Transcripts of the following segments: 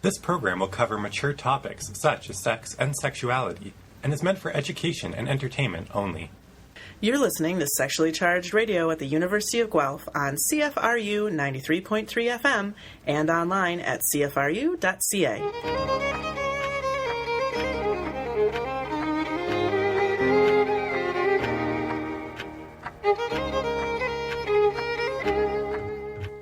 This program will cover mature topics such as sex and sexuality, and is meant for education and entertainment only. You're listening to Sexually Charged Radio at the University of Guelph on CFRU 93.3 FM and online at cfru.ca.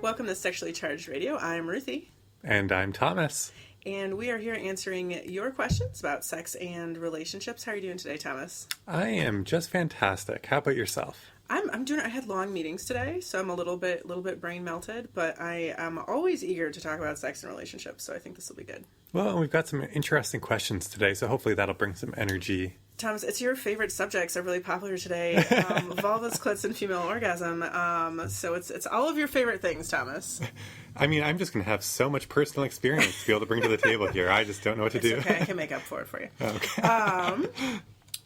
Welcome to Sexually Charged Radio. I'm Ruthie. And I'm Thomas. And we are here answering your questions about sex and relationships. How are you doing today, Thomas? I am just fantastic. How about yourself? I'm doing. I had long meetings today, so I'm a little bit brain melted. But I am always eager to talk about sex and relationships, so I think this will be good. Well, we've got some interesting questions today, so hopefully that'll bring some energy. Thomas, it's your favorite subjects are really popular today. Vulvas, clits, and female orgasm. So it's all of your favorite things, Thomas. I mean, I'm just going to have so much personal experience to be able to bring to the table here. I just don't know what to do. Okay, I can make up for it for you. Okay.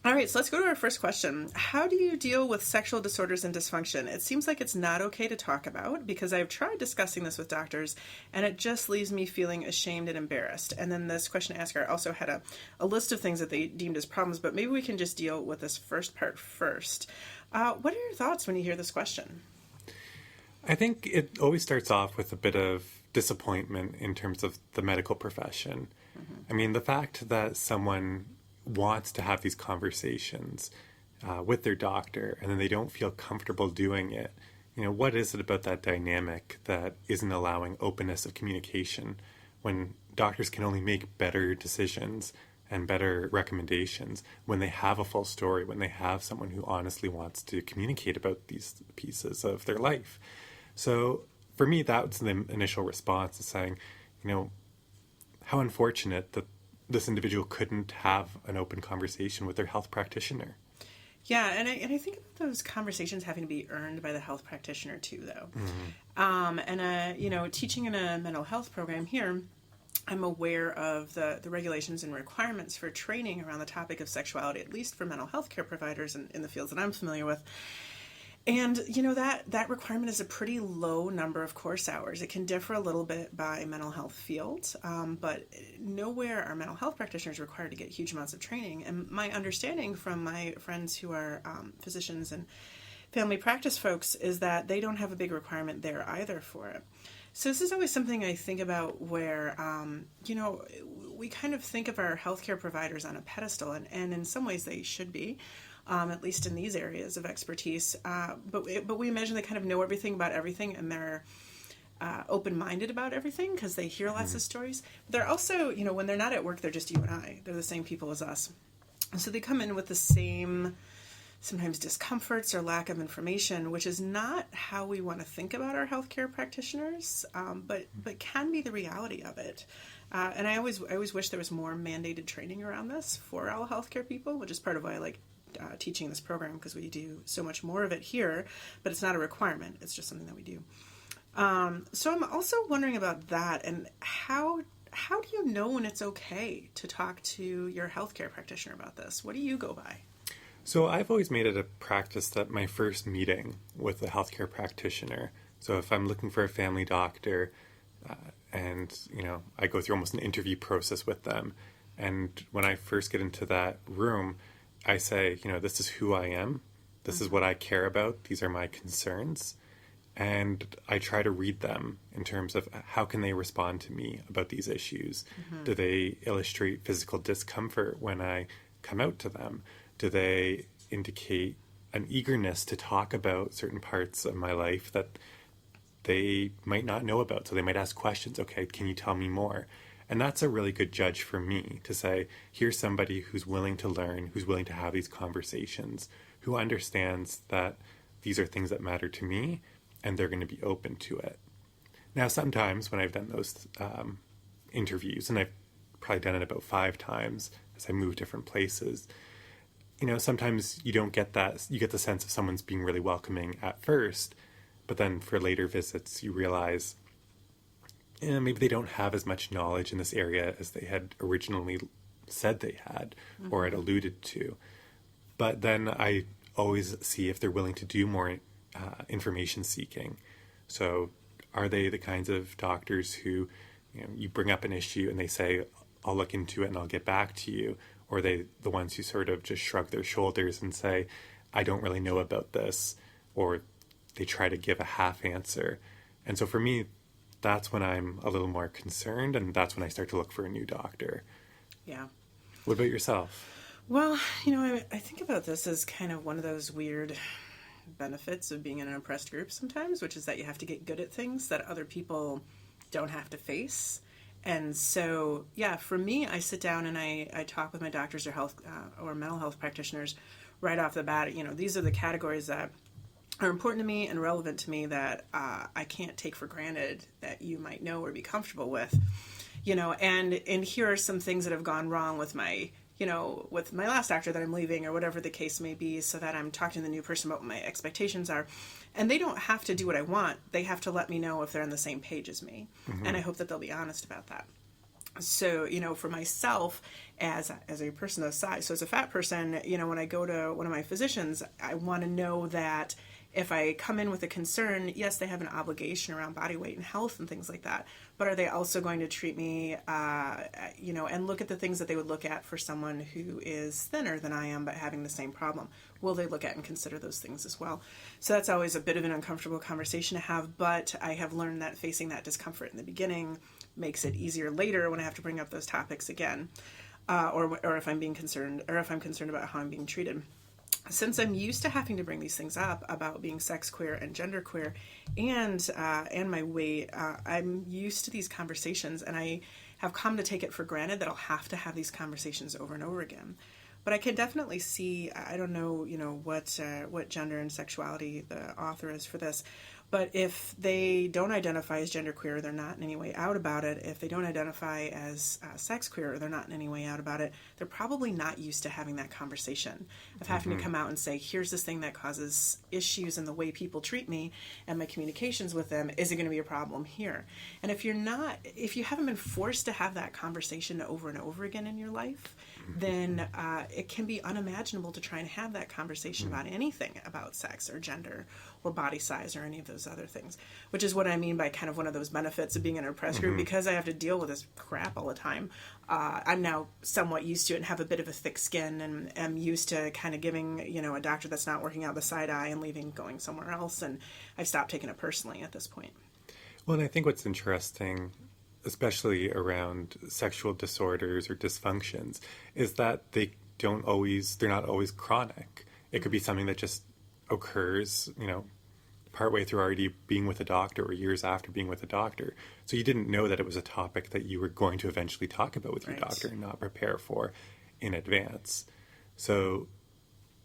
All right, so let's go to our first question. How do you deal with sexual disorders and dysfunction? It seems like it's not okay to talk about because I've tried discussing this with doctors and it just leaves me feeling ashamed and embarrassed. And then this question asker also had a list of things that they deemed as problems, but maybe we can just deal with this first part first. What are your thoughts when you hear this question? I think it always starts off with a bit of disappointment in terms of the medical profession. Mm-hmm. I mean, the fact that someone wants to have these conversations with their doctor and then they don't feel comfortable doing it. You know, what is it about that dynamic that isn't allowing openness of communication when doctors can only make better decisions and better recommendations when they have a full story, when they have someone who honestly wants to communicate about these pieces of their life? So for me, that was the initial response, is saying, you know, how unfortunate that this individual couldn't have an open conversation with their health practitioner. Yeah, and I think about those conversations having to be earned by the health practitioner too, though. Mm-hmm. You know, teaching in a mental health program here, I'm aware of the regulations and requirements for training around the topic of sexuality, at least for mental health care providers in the fields that I'm familiar with. And, you know, that requirement is a pretty low number of course hours. It can differ a little bit by mental health fields, but nowhere are mental health practitioners required to get huge amounts of training. And my understanding from my friends who are physicians and family practice folks is that they don't have a big requirement there either for it. So this is always something I think about where, you know, we kind of think of our healthcare providers on a pedestal, and in some ways they should be. At least in these areas of expertise. But we imagine they kind of know everything about everything, and they're open-minded about everything because they hear lots of stories. But they're also, you know, when they're not at work, they're just you and I. They're the same people as us. And so they come in with the same, sometimes discomforts or lack of information, which is not how we want to think about our healthcare practitioners, but can be the reality of it. And I always wish there was more mandated training around this for all healthcare people, which is part of why I like teaching this program, because we do so much more of it here, but it's not a requirement. It's just something that we do. So I'm also wondering about that, and how do you know when it's okay to talk to your healthcare practitioner about this? What do you go by? So I've always made it a practice that my first meeting with a healthcare practitioner, so if I'm looking for a family doctor, and, you know, I go through almost an interview process with them, and when I first get into that room, I say, you know, this is who I am. This is what I care about. These are my concerns. And I try to read them in terms of how can they respond to me about these issues. Mm-hmm. Do they illustrate physical discomfort when I come out to them? Do they indicate an eagerness to talk about certain parts of my life that they might not know about? So they might ask questions. Okay, can you tell me more? And that's a really good judge for me to say, here's somebody who's willing to learn, who's willing to have these conversations, who understands that these are things that matter to me, and they're going to be open to it. Now, sometimes when I've done those interviews, and I've probably done it about 5 times as I move different places, you know, sometimes you don't get that. You get the sense of someone's being really welcoming at first, but then for later visits, you realize maybe they don't have as much knowledge in this area as they had originally said they had, mm-hmm. or had alluded to. But then I always see if they're willing to do more information seeking. So are they the kinds of doctors who you bring up an issue and they say, I'll look into it and I'll get back to you. Or the ones who sort of just shrug their shoulders and say, I don't really know about this. Or they try to give a half answer. And so for me, that's when I'm a little more concerned, and that's when I start to look for a new doctor. Yeah. What about yourself? Well, I think about this as kind of one of those weird benefits of being in an oppressed group sometimes, which is that you have to get good at things that other people don't have to face. And so, yeah, for me, I sit down and I talk with my doctors or health or mental health practitioners right off the bat. These are the categories that are important to me and relevant to me that I can't take for granted that you might know or be comfortable with. And here are some things that have gone wrong with my with my last doctor that I'm leaving or whatever the case may be, so that I'm talking to the new person about what my expectations are. And they don't have to do what I want. They have to let me know if they're on the same page as me. Mm-hmm. And I hope that they'll be honest about that. So, for myself as a person of size, so as a fat person, when I go to one of my physicians, I want to know that if I come in with a concern, yes, they have an obligation around body weight and health and things like that, but are they also going to treat me, and look at the things that they would look at for someone who is thinner than I am but having the same problem? Will they look at and consider those things as well? So that's always a bit of an uncomfortable conversation to have, but I have learned that facing that discomfort in the beginning makes it easier later when I have to bring up those topics again, or if I'm being concerned, or if I'm concerned about how I'm being treated. Since I'm used to having to bring these things up about being sex queer and gender queer and my weight, I'm used to these conversations, and I have come to take it for granted that I'll have to have these conversations over and over again. But I can definitely see, I don't know, what gender and sexuality the author is for this, but if they don't identify as genderqueer, they're not in any way out about it. If they don't identify as sex queer, they're not in any way out about it. They're probably not used to having that conversation of having to come out and say, here's this thing that causes issues in the way people treat me and my communications with them. Is it going to be a problem here? And if you haven't been forced to have that conversation over and over again in your life, then it can be unimaginable to try and have that conversation about anything about sex or gender or body size or any of those other things, which is what I mean by kind of one of those benefits of being in an oppressed group. Because I have to deal with this crap all the time, I'm now somewhat used to it and have a bit of a thick skin, and am used to kind of giving, a doctor that's not working out the side eye and leaving, going somewhere else, and I've stopped taking it personally at this point. Well, and I think what's interesting, especially around sexual disorders or dysfunctions, is that they're not always chronic. It could be something that just occurs, partway through already being with a doctor or years after being with a doctor. So you didn't know that it was a topic that you were going to eventually talk about with your doctor and not prepare for in advance. So,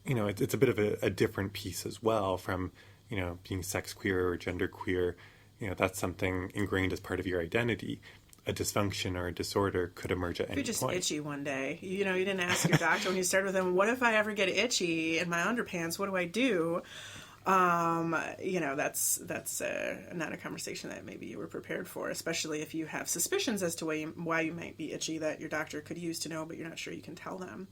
it's a bit of a different piece as well from, being sex queer or gender queer. That's something ingrained as part of your identity. A dysfunction or a disorder could emerge at any point. If you're just itchy one day, you didn't ask your doctor when you started with them, what if I ever get itchy in my underpants? What do I do? That's not a conversation that maybe you were prepared for, especially if you have suspicions as to why you might be itchy that your doctor could use to know, but you're not sure you can tell them.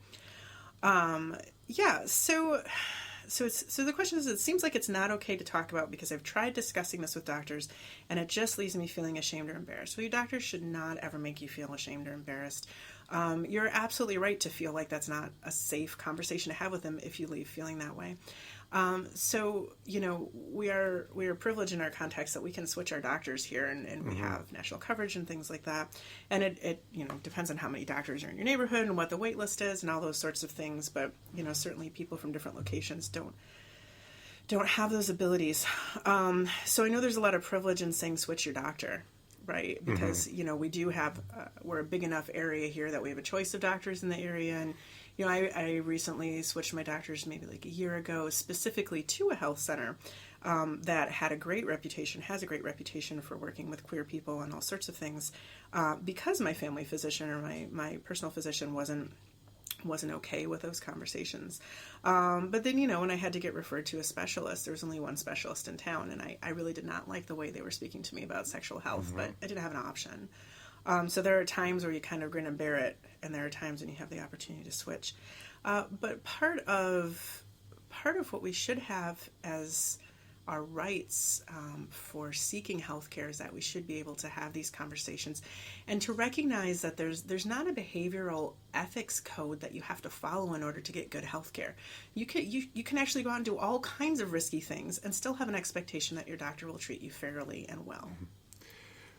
So the question is, it seems like it's not okay to talk about because I've tried discussing this with doctors and it just leaves me feeling ashamed or embarrassed. Well, your doctor should not ever make you feel ashamed or embarrassed. You're absolutely right to feel like that's not a safe conversation to have with them if you leave feeling that way. We are privileged in our context that we can switch our doctors here and we have national coverage and things like that. And it depends on how many doctors are in your neighborhood and what the wait list is and all those sorts of things. But, certainly people from different locations don't have those abilities. So I know there's a lot of privilege in saying switch your doctor, right? Because, we do have, we're a big enough area here that we have a choice of doctors in the area. And, I recently switched my doctors maybe like a year ago, specifically to a health center that has a great reputation for working with queer people and all sorts of things, because my family physician or my personal physician wasn't okay with those conversations. But then, when I had to get referred to a specialist, there was only one specialist in town, and I really did not like the way they were speaking to me about sexual health, but I didn't have an option. So there are times where you kind of grin and bear it, and there are times when you have the opportunity to switch. But part of what we should have as our rights for seeking healthcare is that we should be able to have these conversations and to recognize that there's not a behavioral ethics code that you have to follow in order to get good healthcare. You can actually go out and do all kinds of risky things and still have an expectation that your doctor will treat you fairly and well.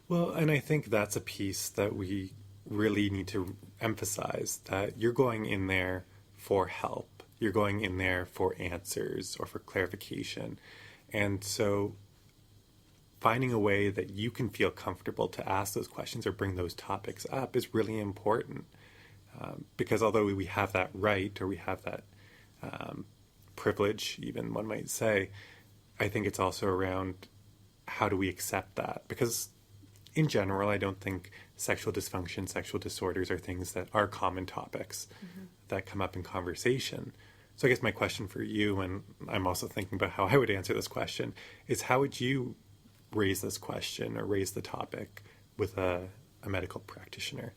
Well, and I think that's a piece that we really need to emphasize, that you're going in there for help. You're going in there for answers or for clarification. And so finding a way that you can feel comfortable to ask those questions or bring those topics up is really important. Because although we have that right, or we have that privilege, even one might say, I think it's also around how do we accept that? Because in general, I don't think sexual dysfunction, sexual disorders are things that are common topics that come up in conversation. So I guess my question for you, and I'm also thinking about how I would answer this question, is how would you raise this question or raise the topic with a medical practitioner?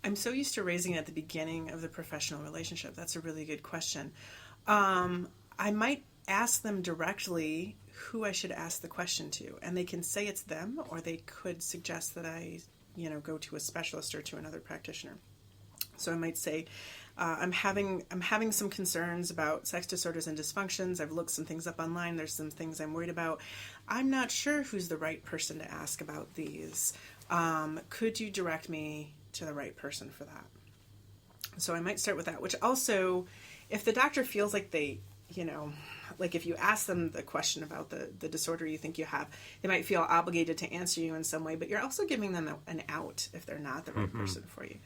I'm so used to raising it at the beginning of the professional relationship. That's a really good question. I might ask them directly who I should ask the question to, and they can say it's them, or they could suggest that I, go to a specialist or to another practitioner. So I might say, I'm having some concerns about sex disorders and dysfunctions. I've looked some things up online. There's some things I'm worried about. I'm not sure who's the right person to ask about these. Could you direct me to the right person for that? So I might start with that, which also, if the doctor feels like they, like if you ask them the question about the disorder you think you have, they might feel obligated to answer you in some way, but you're also giving them an out if they're not the right person for you.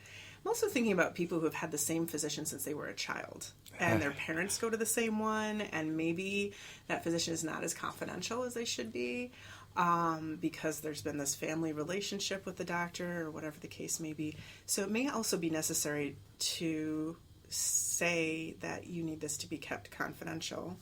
I'm also thinking about people who have had the same physician since they were a child, and their parents go to the same one, and maybe that physician is not as confidential as they should be because there's been this family relationship with the doctor or whatever the case may be. So it may also be necessary to say that you need this to be kept confidential,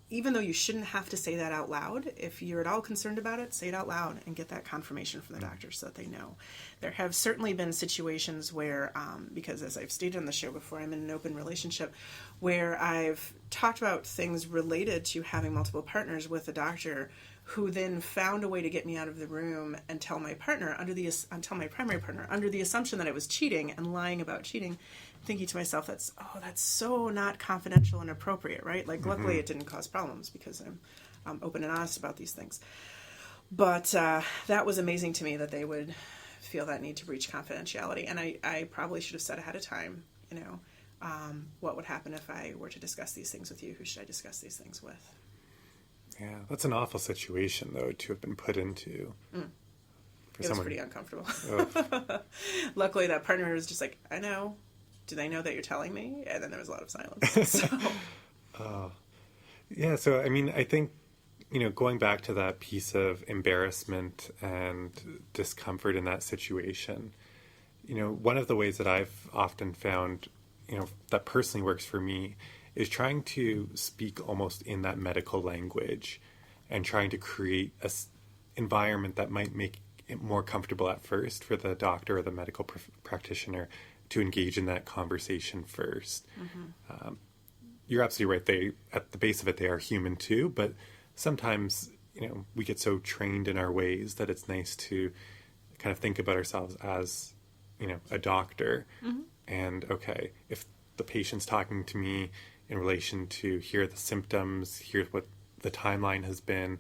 even though you shouldn't have to say that out loud. If you're at all concerned about it, say it out loud and get that confirmation from the doctor so that they know. There have certainly been situations where, because as I've stated on the show before, I'm in an open relationship where I've talked about things related to having multiple partners with a doctor who then found a way to get me out of the room and tell my partner tell my primary partner under the assumption that I was cheating and lying about cheating, thinking to myself, that's so not confidential and appropriate, right? Like, luckily it didn't cause problems because I'm open and honest about these things. But that was amazing to me that they would feel that need to breach confidentiality. And I probably should have said ahead of time, what would happen if I were to discuss these things with you? Who should I discuss these things with? Yeah, that's an awful situation, though, to have been put into. It was pretty uncomfortable. Luckily, that partner was just like, I know. Do they know that you're telling me? And then there was a lot of silence. So. Yeah, so, I mean, I think, going back to that piece of embarrassment and discomfort in that situation, one of the ways that I've often found, that personally works for me is trying to speak almost in that medical language and trying to create an environment that might make it more comfortable at first for the doctor or the medical practitioner to engage in that conversation first. You're absolutely right. At the base of it, they are human too, but sometimes, we get so trained in our ways that it's nice to kind of think about ourselves as, a doctor. And, okay, if the patient's talking to me in relation to here are the symptoms, here's what the timeline has been,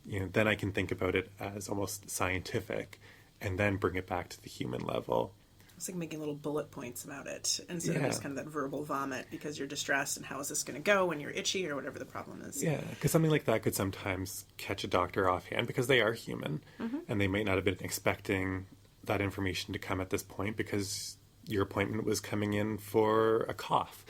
then I can think about it as almost scientific and then bring it back to the human level. It's like making little bullet points about it instead of just kind of that verbal vomit because you're distressed and how is this going to go when you're itchy or whatever the problem is. Yeah, because something like that could sometimes catch a doctor offhand because they are human and they might not have been expecting that information to come at this point because your appointment was coming in for a cough.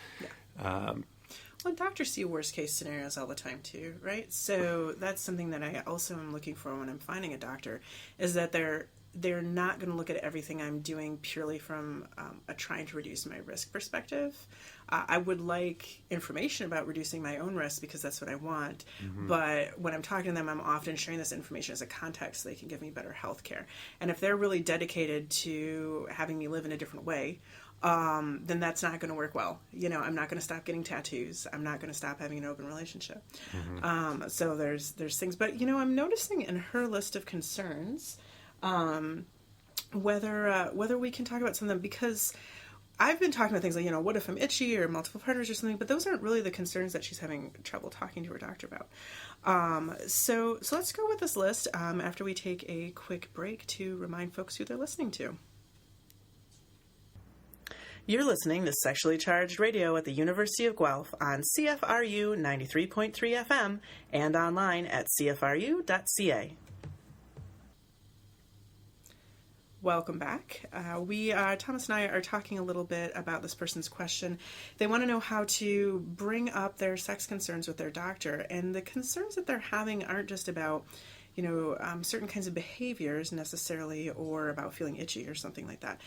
Well, doctors see worst case scenarios all the time too, right? So that's something that I also am looking for when I'm finding a doctor is that they're they're not going to look at everything I'm doing purely from a trying to reduce my risk perspective. I would like information about reducing my own risk because that's what I want. But when I'm talking to them, I'm often sharing this information as a context so they can give me better health care. And if they're really dedicated to having me live in a different way, then that's not going to work well. I'm not going to stop getting tattoos. I'm not going to stop having an open relationship. So there's things, but I'm noticing in her list of concerns, whether we can talk about some of them, because I've been talking about things like, what if I'm itchy or multiple partners or something, but those aren't really the concerns that she's having trouble talking to her doctor about. So let's go with this list after we take a quick break to remind folks who they're listening to. You're listening to Sexually Charged Radio at the University of Guelph on CFRU 93.3 FM and online at cfru.ca. Welcome back. Thomas and I are talking a little bit about this person's question. They want to know how to bring up their sex concerns with their doctor, and the concerns that they're having aren't just about certain kinds of behaviors necessarily, or about feeling itchy or something like that,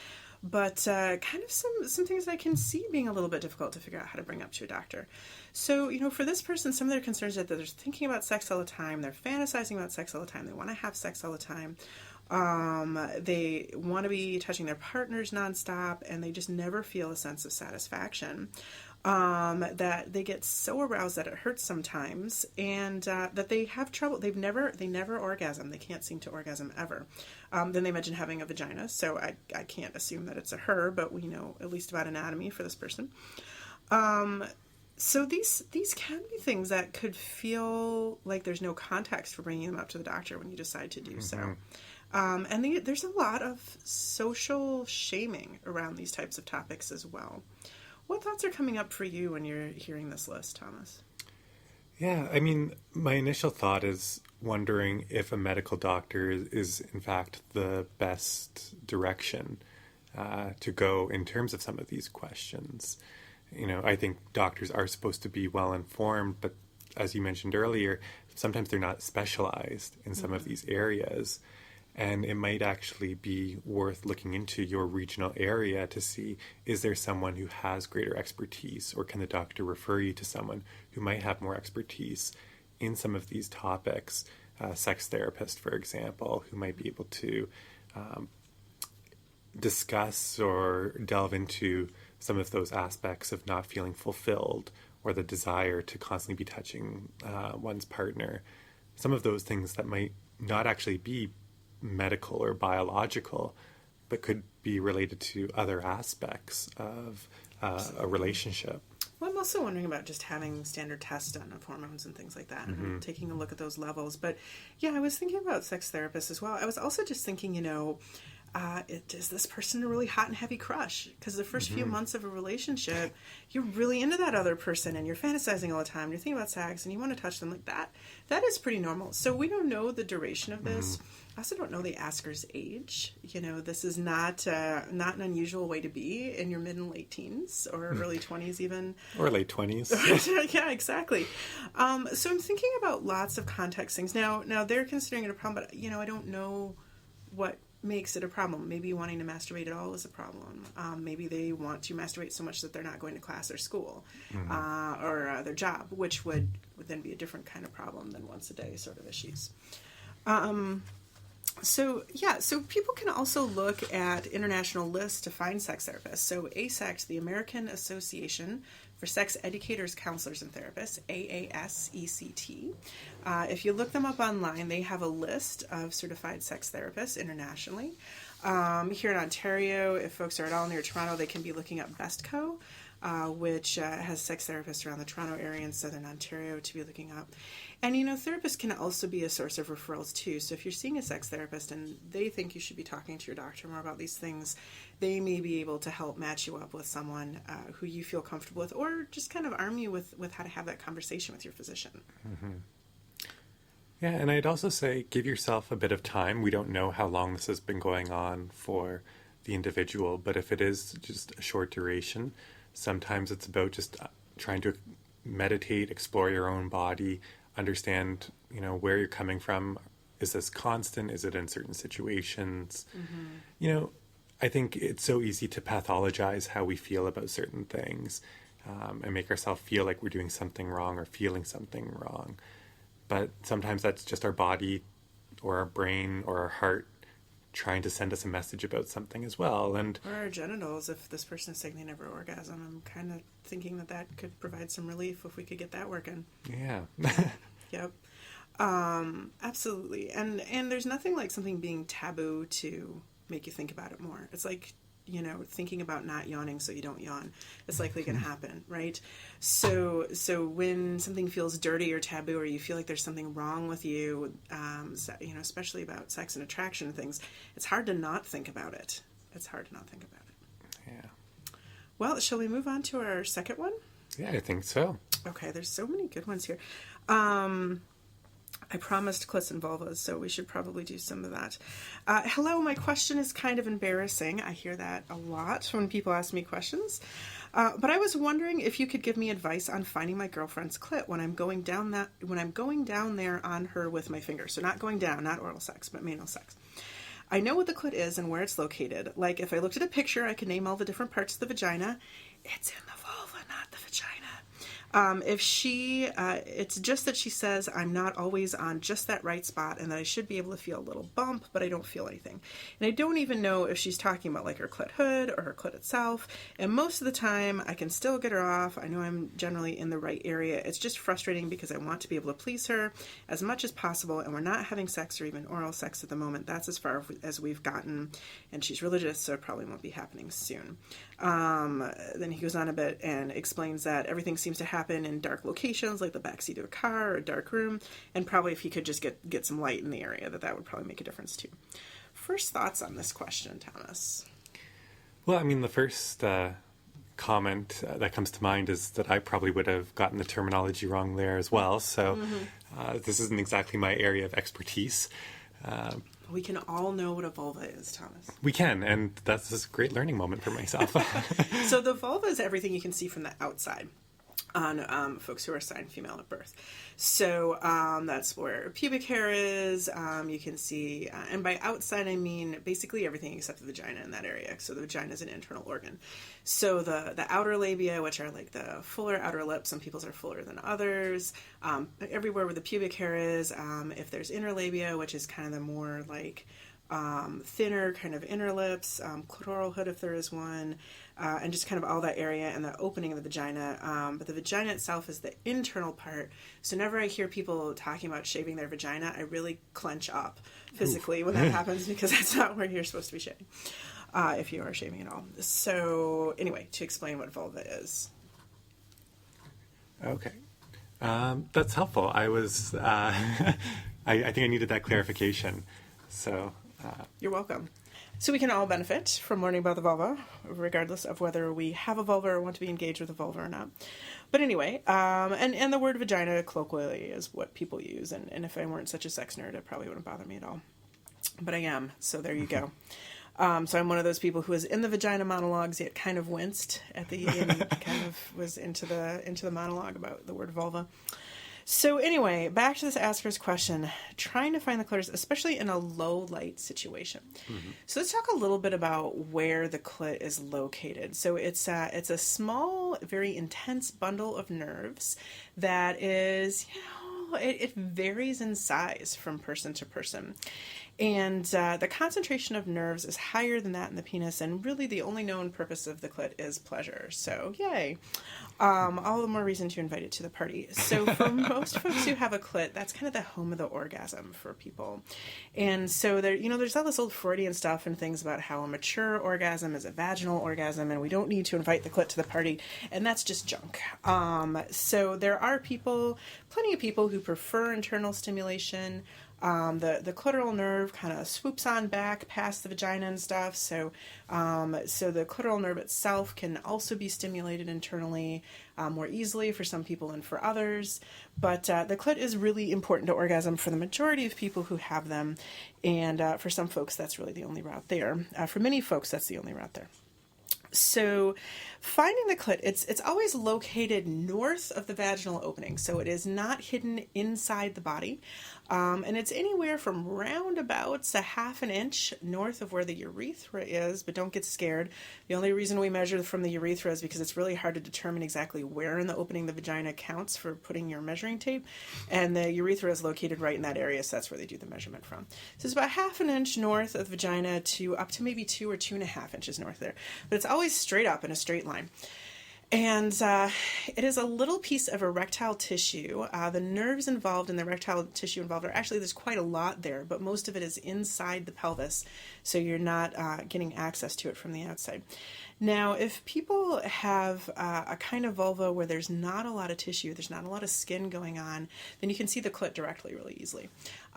but kind of some things that I can see being a little bit difficult to figure out how to bring up to a doctor. So, for this person, some of their concerns are that they're thinking about sex all the time, they're fantasizing about sex all the time, they want to have sex all the time, they want to be touching their partners nonstop, and they just never feel a sense of satisfaction. That they get so aroused that it hurts sometimes, and that they have trouble. They never orgasm. They can't seem to orgasm ever. Then they mention having a vagina, so I can't assume that it's a her, but we know at least about anatomy for this person. So these can be things that could feel like there's no context for bringing them up to the doctor when you decide to do so. And there's a lot of social shaming around these types of topics as well. What thoughts are coming up for you when you're hearing this list, Thomas? Yeah, I mean, my initial thought is wondering if a medical doctor is in fact the best direction to go in terms of some of these questions. I think doctors are supposed to be well informed, but as you mentioned earlier, sometimes they're not specialized in some of these areas. And it might actually be worth looking into your regional area to see, is there someone who has greater expertise, or can the doctor refer you to someone who might have more expertise in some of these topics, sex therapist, for example, who might be able to discuss or delve into some of those aspects of not feeling fulfilled, or the desire to constantly be touching one's partner. Some of those things that might not actually be medical or biological, but could be related to other aspects of a relationship. Well, I'm also wondering about just having standard tests done of hormones and things like that, and taking a look at those levels. But yeah, I was thinking about sex therapists as well. I was also just thinking, is this person a really hot and heavy crush? Because the first few months of a relationship, you're really into that other person, and you're fantasizing all the time. You're thinking about sex, and you want to touch them like that. That is pretty normal. So we don't know the duration of this. I also don't know the asker's age. This is not an unusual way to be in your mid and late teens, or early 20s even. Or late 20s. Yeah, exactly. So I'm thinking about lots of context things. Now they're considering it a problem, but, I don't know what makes it a problem. Maybe wanting to masturbate at all is a problem. Maybe they want to masturbate so much that they're not going to class or school, or their job, which would then be a different kind of problem than once a day sort of issues. So people can also look at international lists to find sex therapists. So ASECT, the American Association for Sex Educators, Counselors, and Therapists, AASECT. If you look them up online, they have a list of certified sex therapists internationally. Here in Ontario, if folks are at all near Toronto, they can be looking up BestCo, which has sex therapists around the Toronto area and Southern Ontario to be looking up. And, therapists can also be a source of referrals, too. So if you're seeing a sex therapist and they think you should be talking to your doctor more about these things, they may be able to help match you up with someone who you feel comfortable with, or just kind of arm you with how to have that conversation with your physician. Yeah, and I'd also say give yourself a bit of time. We don't know how long this has been going on for the individual, but if it is just a short duration, sometimes it's about just trying to meditate, explore your own body, understand, where you're coming from. is this constant? Is it in certain situations? You know, I think it's so easy to pathologize how we feel about certain things, and make ourselves feel like we're doing something wrong or feeling something wrong. But sometimes that's just our body or our brain or our heart trying to send us a message about something as well. And or our genitals, if this person is saying they never orgasm, I'm kind of thinking that could provide some relief if we could get that working. yeah. Yep. Absolutely. And there's nothing like something being taboo to make you think about it more. It's like, you know, thinking about not yawning so you don't yawn. It's likely going to happen, right? So when something feels dirty or taboo, or you feel like there's something wrong with you, you know, especially about sex and attraction and things, it's hard to not think about it. It's hard to not think about it. Yeah. Well, shall we move on to our second one? Yeah, I think so. Okay, there's so many good ones here. I promised clits and vulvas, so we should probably do some of that. Hello, my question is kind of embarrassing. I hear that a lot when people ask me questions. But I was wondering if you could give me advice on finding my girlfriend's clit when I'm going down there on her with my finger. So not going down, not oral sex, but anal sex. I know what the clit is and where it's located. Like if I looked at a picture, I could name all the different parts of the vagina. It's in the vulva, not the vagina. It's just that she says I'm not always on just that right spot and that I should be able to feel a little bump, but I don't feel anything. And I don't even know if she's talking about like her clit hood or her clit itself. And most of the time I can still get her off. I know I'm generally in the right area. It's just frustrating because I want to be able to please her as much as possible. And we're not having sex or even oral sex at the moment. That's as far as we've gotten. And she's religious, so it probably won't be happening soon. Then he goes on a bit and explains that everything seems to happen in dark locations, like the backseat of a car or a dark room, and probably if he could just get some light in the area, that would probably make a difference too. First thoughts on this question, Thomas? Well, I mean, the first comment that comes to mind is that I probably would have gotten the terminology wrong there as well. So this isn't exactly my area of expertise. We can all know what a vulva is, Thomas. We can, and that's a great learning moment for myself. So the vulva is everything you can see from the outside on folks who are assigned female at birth. So that's where pubic hair is. You can see, and by outside I mean basically everything except the vagina in that area. So the vagina is an internal organ. So the outer labia, which are like the fuller outer lips, some people's are fuller than others. Everywhere where the pubic hair is, if there's inner labia, which is kind of the more like thinner kind of inner lips, clitoral hood if there is one, and just kind of all that area and the opening of the vagina. But the vagina itself is the internal part. So whenever I hear people talking about shaving their vagina, I really clench up physically when that happens, because that's not where you're supposed to be shaving, if you are shaving at all. So anyway, to explain what vulva is. Okay. That's helpful. I was, I think I needed that clarification. So, you're welcome. So we can all benefit from learning about the vulva, regardless of whether we have a vulva or want to be engaged with a vulva or not. But anyway, and the word vagina colloquially is what people use. And if I weren't such a sex nerd, it probably wouldn't bother me at all. But I am. So there you go. So I'm one of those people who was in the vagina monologues, yet kind of winced at the end, kind of was into the monologue about the word vulva. So anyway, back to this asker's question, trying to find the clitoris, especially in a low light situation. Mm-hmm. So let's talk a little bit about where the clit is located. So it's a small, very intense bundle of nerves that is, it varies in size from person to person. And the concentration of nerves is higher than that in the penis, and really the only known purpose of the clit is pleasure. So, yay. All the more reason to invite it to the party. So for most folks who have a clit, that's kind of the home of the orgasm for people. And so there's all this old Freudian stuff and things about how a mature orgasm is a vaginal orgasm, and we don't need to invite the clit to the party, and that's just junk. So there are plenty of people who prefer internal stimulation. The clitoral nerve kind of swoops on back past the vagina and stuff. So the clitoral nerve itself can also be stimulated internally more easily for some people and for others. But the clit is really important to orgasm for the majority of people who have them. And for some folks, that's really the only route there. For many folks, that's the only route there. So finding the clit, it's always located north of the vaginal opening. So it is not hidden inside the body. And it's anywhere from roundabouts a half an inch north of where the urethra is, but don't get scared. The only reason we measure from the urethra is because it's really hard to determine exactly where in the opening the vagina counts for putting your measuring tape. And the urethra is located right in that area, so that's where they do the measurement from. So it's about half an inch north of the vagina to up to maybe 2 or 2.5 inches north there. But it's always straight up in a straight line. And it is a little piece of erectile tissue. The nerves involved in the erectile tissue involved are actually, there's quite a lot there, but most of it is inside the pelvis, so you're not getting access to it from the outside. Now, if people have a kind of vulva where there's not a lot of tissue, there's not a lot of skin going on, then you can see the clit directly really easily.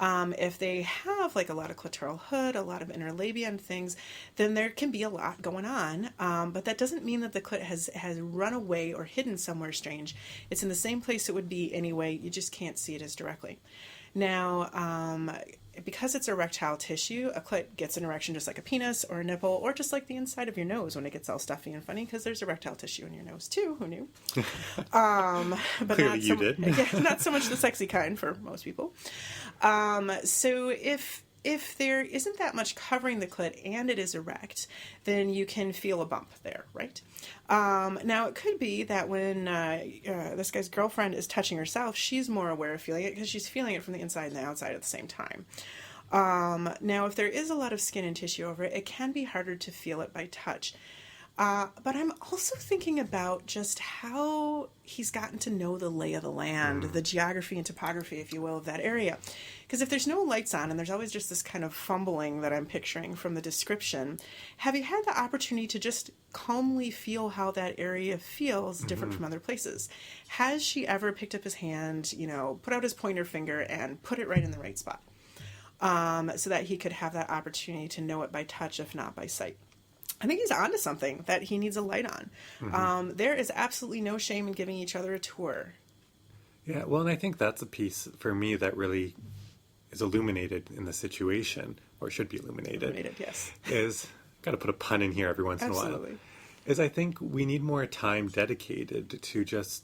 If they have like a lot of clitoral hood, a lot of inner labia and things, then there can be a lot going on, but that doesn't mean that the clit has run away or hidden somewhere strange. It's in the same place it would be anyway, you just can't see it as directly. Now, because it's erectile tissue, a clit gets an erection just like a penis or a nipple, or just like the inside of your nose when it gets all stuffy and funny, because there's erectile tissue in your nose too. Who knew? But Clearly not you so, did. Yeah, not so much the sexy kind for most people. So if there isn't that much covering the clit and it is erect, then you can feel a bump there, right? Now, it could be that when this guy's girlfriend is touching herself, she's more aware of feeling it because she's feeling it from the inside and the outside at the same time. Now, if there is a lot of skin and tissue over it, it can be harder to feel it by touch. But I'm also thinking about just how he's gotten to know the lay of the land, the geography and topography, if you will, of that area. Because if there's no lights on and there's always just this kind of fumbling that I'm picturing from the description, have you had the opportunity to just calmly feel how that area feels different from other places? Has she ever picked up his hand, put out his pointer finger and put it right in the right spot? So that he could have that opportunity to know it by touch, if not by sight. I think he's onto something that he needs a light on. There is absolutely no shame in giving each other a tour. Yeah, well, and I think that's a piece for me that really is illuminated in the situation, or should be illuminated. Yes. Is, got to put a pun in here every once in a while. Absolutely. Is I think we need more time dedicated to just,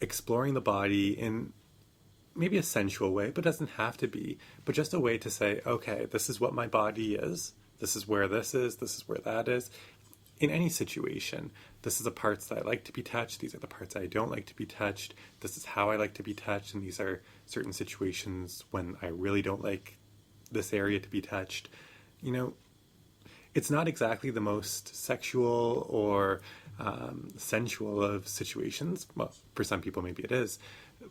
exploring the body in maybe a sensual way, but doesn't have to be, but just a way to say, okay, this is what my body is. This is where this is where that is. In any situation, this is the parts that I like to be touched. These are the parts I don't like to be touched. This is how I like to be touched. And these are certain situations when I really don't like this area to be touched. It's not exactly the most sexual or sensual of situations. Well, for some people, maybe it is.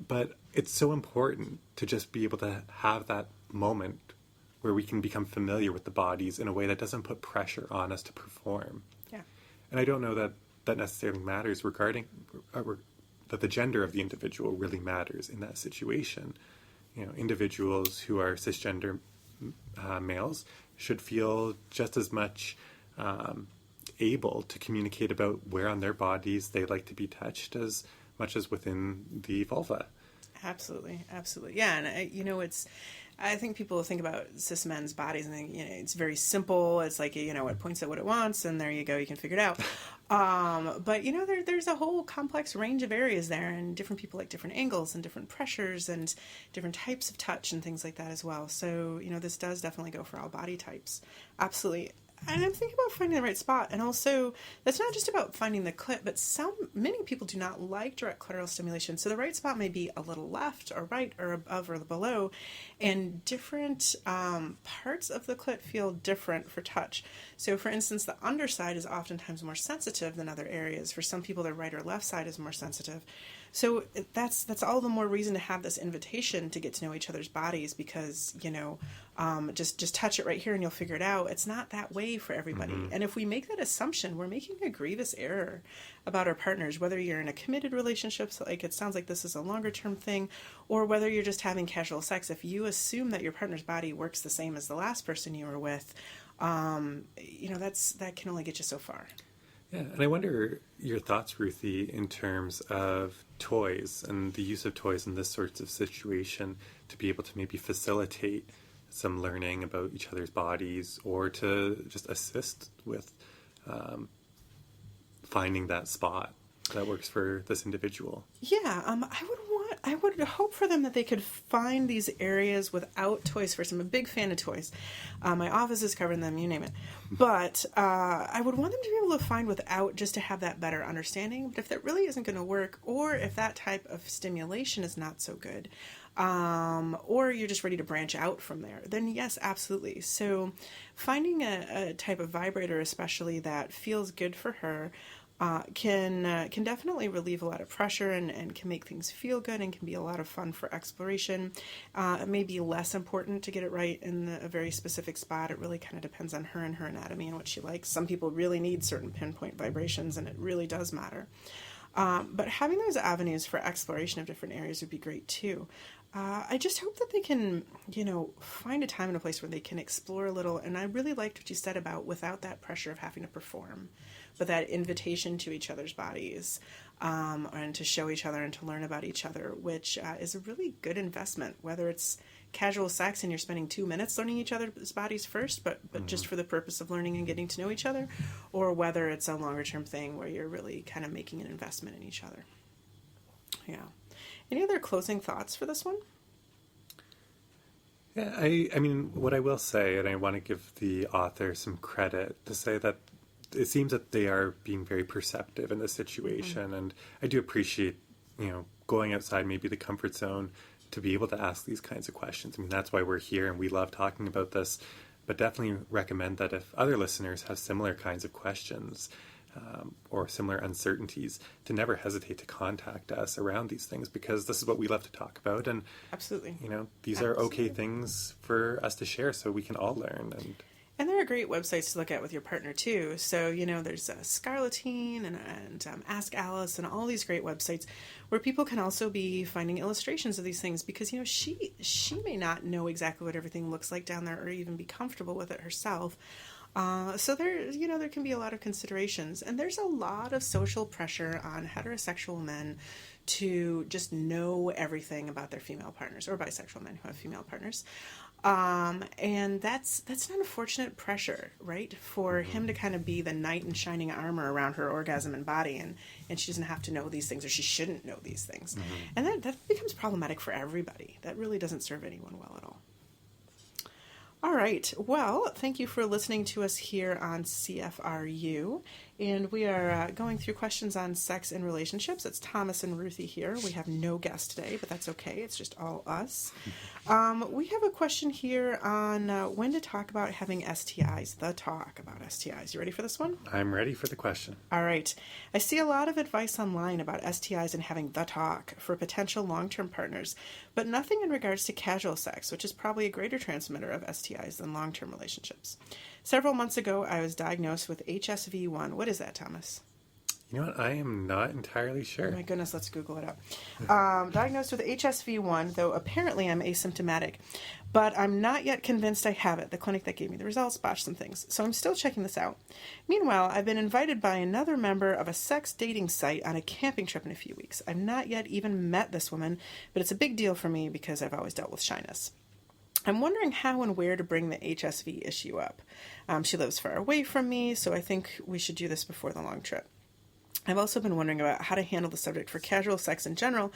But it's so important to just be able to have that moment where we can become familiar with the bodies in a way that doesn't put pressure on us to perform. Yeah. And I don't know that that necessarily matters regarding that the gender of the individual really matters in that situation. Individuals who are cisgender males should feel just as much able to communicate about where on their bodies they like to be touched as much as within the vulva. Absolutely. Yeah, and I think people think about cis men's bodies and think, it's very simple. It's like, it points at what it wants, and there you go, you can figure it out. But there's a whole complex range of areas there, and different people like different angles and different pressures and different types of touch and things like that as well. So, this does definitely go for all body types. Absolutely. And I'm thinking about finding the right spot. And also, that's not just about finding the clit, but many people do not like direct clitoral stimulation. So the right spot may be a little left or right or above or below. And different parts of the clit feel different for touch. So for instance, the underside is oftentimes more sensitive than other areas. For some people, the right or left side is more sensitive. So that's all the more reason to have this invitation to get to know each other's bodies, because, just touch it right here and you'll figure it out. It's not that way for everybody. And if we make that assumption, we're making a grievous error about our partners, whether you're in a committed relationship, so like it sounds like this is a longer term thing, or whether you're just having casual sex. If you assume that your partner's body works the same as the last person you were with, that can only get you so far. Yeah, and I wonder your thoughts, Ruthie, in terms of toys and the use of toys in this sorts of situation to be able to maybe facilitate some learning about each other's bodies, or to just assist with finding that spot that works for this individual. Yeah, I would hope for them that they could find these areas without toys first. I'm a big fan of toys. My office is covering them, you name it. But I would want them to be able to find without, just to have that better understanding. But if that really isn't going to work, or if that type of stimulation is not so good, or you're just ready to branch out from there, then yes, absolutely. So finding a type of vibrator, especially that feels good for her, can definitely relieve a lot of pressure and can make things feel good and can be a lot of fun for exploration. It may be less important to get it right in a very specific spot. It really kind of depends on her and her anatomy and what she likes. Some people really need certain pinpoint vibrations, and it really does matter. But having those avenues for exploration of different areas would be great too. I just hope that they can, find a time and a place where they can explore a little. And I really liked what you said about without that pressure of having to perform, but that invitation to each other's bodies, and to show each other and to learn about each other, which is a really good investment, whether it's casual sex and you're spending 2 minutes learning each other's bodies first, but just for the purpose of learning and getting to know each other, or whether it's a longer term thing where you're really kind of making an investment in each other. Yeah. Any other closing thoughts for this one? Yeah, I mean, what I will say, and I want to give the author some credit, to say that it seems that they are being very perceptive in this situation. And I do appreciate, going outside maybe the comfort zone to be able to ask these kinds of questions. I mean, that's why we're here and we love talking about this, but definitely recommend that if other listeners have similar kinds of questions, or similar uncertainties, to never hesitate to contact us around these things, because this is what we love to talk about. And absolutely, these are okay things for us to share so we can all learn. And there are great websites to look at with your partner too. So, there's Scarletine and Ask Alice and all these great websites where people can also be finding illustrations of these things, because, she may not know exactly what everything looks like down there or even be comfortable with it herself. So there can be a lot of considerations, and there's a lot of social pressure on heterosexual men to just know everything about their female partners, or bisexual men who have female partners. And that's an unfortunate pressure, right? For him to kind of be the knight in shining armor around her orgasm and body, and she doesn't have to know these things, or she shouldn't know these things. And that becomes problematic for everybody. That really doesn't serve anyone well at all. All right. Well, thank you for listening to us here on CFRU. And we are going through questions on sex and relationships. It's Thomas and Ruthie here. We have no guest today, but that's okay. It's just all us. We have a question here on when to talk about having STIs, the talk about STIs. You ready for this one? I'm ready for the question. All right. I see a lot of advice online about STIs and having the talk for potential long-term partners, but nothing in regards to casual sex, which is probably a greater transmitter of STIs than long-term relationships. Several months ago, I was diagnosed with HSV-1. What is that, Thomas? You know what? I am not entirely sure. Oh my goodness, let's Google it up. Diagnosed with HSV-1, though apparently I'm asymptomatic. But I'm not yet convinced I have it. The clinic that gave me the results botched some things, so I'm still checking this out. Meanwhile, I've been invited by another member of a sex dating site on a camping trip in a few weeks. I've not yet even met this woman, but it's a big deal for me because I've always dealt with shyness. I'm wondering how and where to bring the HSV issue up. She lives far away from me, so I think we should do this before the long trip. I've also been wondering about how to handle the subject for casual sex in general,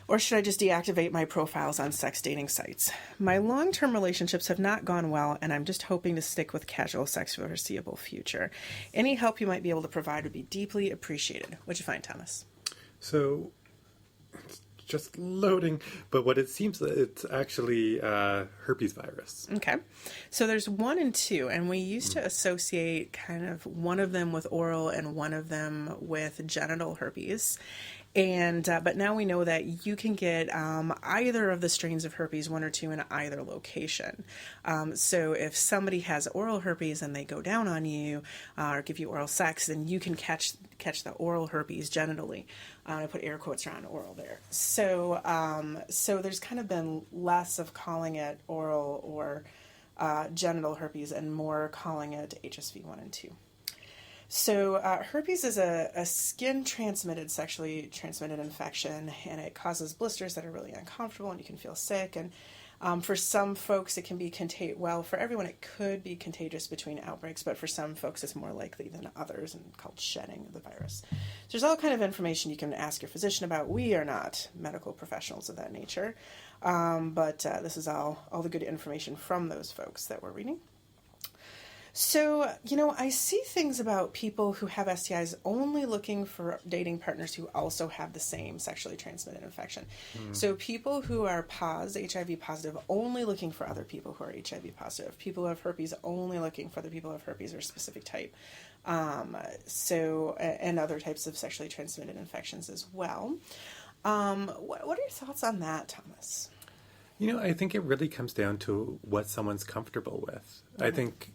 or should I just deactivate my profiles on sex dating sites? My long-term relationships have not gone well, and I'm just hoping to stick with casual sex for the foreseeable future. Any help you might be able to provide would be deeply appreciated. What'd you find, Thomas? So, it's just loading, but what it seems, it's actually herpes virus. Okay. So there's 1 and 2, and we used to associate kind of one of them with oral and one of them with genital herpes. And but now we know that you can get either of the strains of herpes, 1 or 2, in either location. So if somebody has oral herpes and they go down on you or give you oral sex, then you can catch the oral herpes genitally. I put air quotes around oral there. So there's kind of been less of calling it oral or genital herpes and more calling it HSV 1 and 2. So herpes is a skin-transmitted, sexually transmitted infection, and it causes blisters that are really uncomfortable, and you can feel sick. And For some folks, it can be for everyone, it could be contagious between outbreaks, but for some folks, it's more likely than others, and called shedding of the virus. So there's all kind of information you can ask your physician about. We are not medical professionals of that nature, but this is all the good information from those folks that we're reading. So, I see things about people who have STIs only looking for dating partners who also have the same sexually transmitted infection. So people who are HIV positive only looking for other people who are HIV positive. People who have herpes only looking for other people who have herpes or a specific type. And other types of sexually transmitted infections as well. What are your thoughts on that, Thomas? I think it really comes down to what someone's comfortable with. I think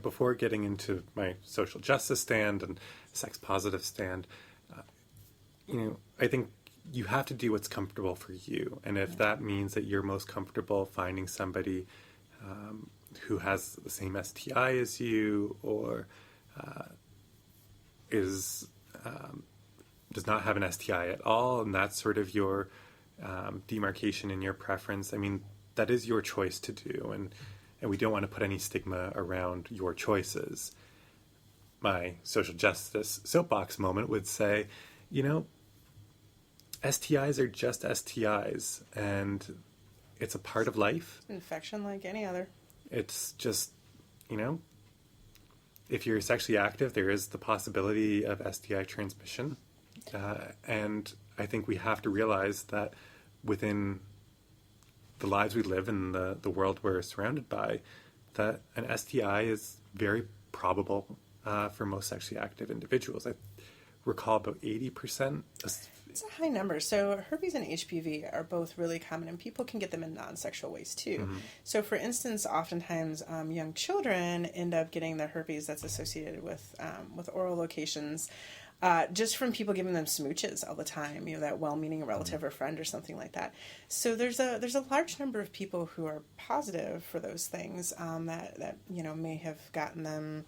before getting into my social justice stand and sex positive stand, I think you have to do what's comfortable for you. And if that means that you're most comfortable finding somebody who has the same STI as you, or does not have an STI at all, and that's sort of your demarcation and your preference, I mean, that is your choice to do. And we don't want to put any stigma around your choices. My social justice soapbox moment would say, STIs are just STIs, and it's a part of life. Infection like any other. It's just, if you're sexually active, there is the possibility of STI transmission. And I think we have to realize that within the lives we live in, the world we're surrounded by, that an STI is very probable for most sexually active individuals. I recall about 80%. It's a high number. So herpes and HPV are both really common, and people can get them in non-sexual ways too. Mm-hmm. So for instance, oftentimes young children end up getting the herpes that's associated with oral locations, just from people giving them smooches all the time, that well-meaning relative or friend or something like that. So there's a large number of people who are positive for those things that may have gotten them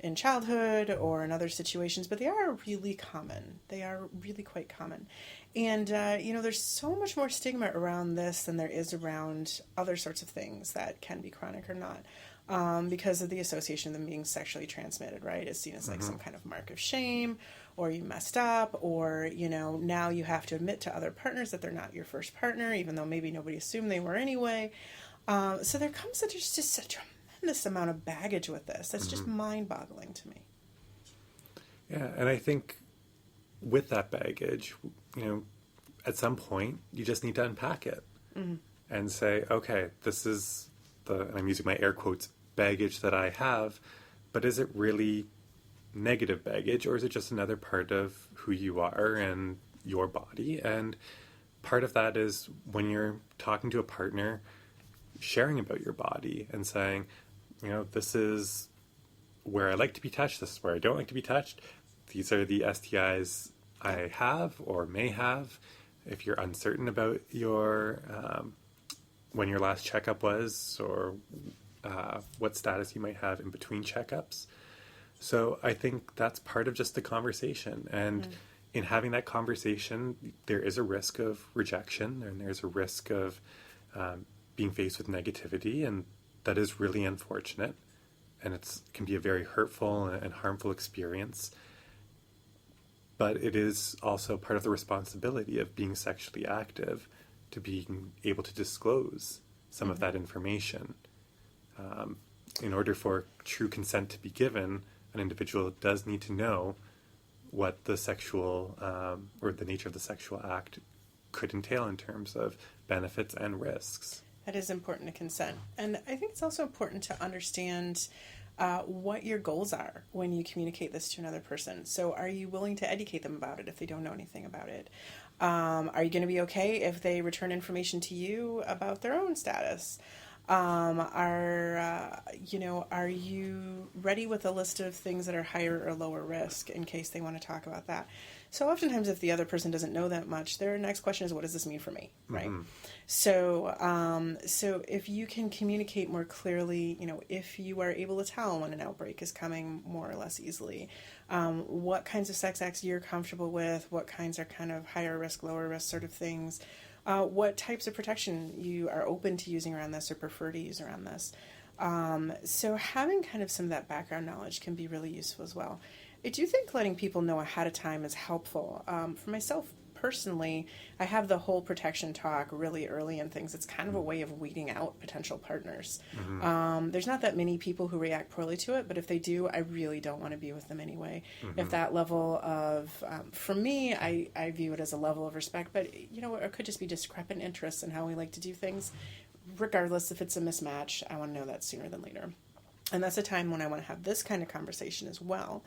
in childhood or in other situations, but they are really common. They are really quite common. And, there's so much more stigma around this than there is around other sorts of things that can be chronic or not. Because of the association of them being sexually transmitted, right? It's seen as like some kind of mark of shame, or you messed up, or, now you have to admit to other partners that they're not your first partner, even though maybe nobody assumed they were anyway. So there's just a tremendous amount of baggage with this. That's just mind-boggling to me. Yeah, and I think with that baggage, at some point, you just need to unpack it and say, okay, this is and I'm using my air quotes, baggage that I have, but is it really negative baggage, or is it just another part of who you are and your body? And part of that is when you're talking to a partner, sharing about your body and saying, this is where I like to be touched, this is where I don't like to be touched, these are the STIs I have or may have. If you're uncertain about your when your last checkup was, or what status you might have in between checkups. So I think that's part of just the conversation. And in having that conversation, there is a risk of rejection, and there's a risk of being faced with negativity, and that is really unfortunate. And it can be a very hurtful and harmful experience. But it is also part of the responsibility of being sexually active to being able to disclose some of that information. In order for true consent to be given, an individual does need to know what the sexual or the nature of the sexual act could entail in terms of benefits and risks. That is important to consent. And I think it's also important to understand what your goals are when you communicate this to another person. So are you willing to educate them about it if they don't know anything about it? Are you going to be okay if they return information to you about their own status? Are you ready with a list of things that are higher or lower risk in case they want to talk about that? So oftentimes if the other person doesn't know that much, their next question is, what does this mean for me? Right? So if you can communicate more clearly, if you are able to tell when an outbreak is coming more or less easily, what kinds of sex acts you're comfortable with, what kinds are kind of higher risk, lower risk sort of things, what types of protection you are open to using around this or prefer to use around this. So having kind of some of that background knowledge can be really useful as well. I do think letting people know ahead of time is helpful. For myself personally, I have the whole protection talk really early in things. It's kind of a way of weeding out potential partners. There's not that many people who react poorly to it, but if they do, I really don't want to be with them anyway. If that level of, for me, I view it as a level of respect, but it could just be discrepant interests in how we like to do things. Regardless if it's a mismatch, I want to know that sooner than later. And that's a time when I want to have this kind of conversation as well.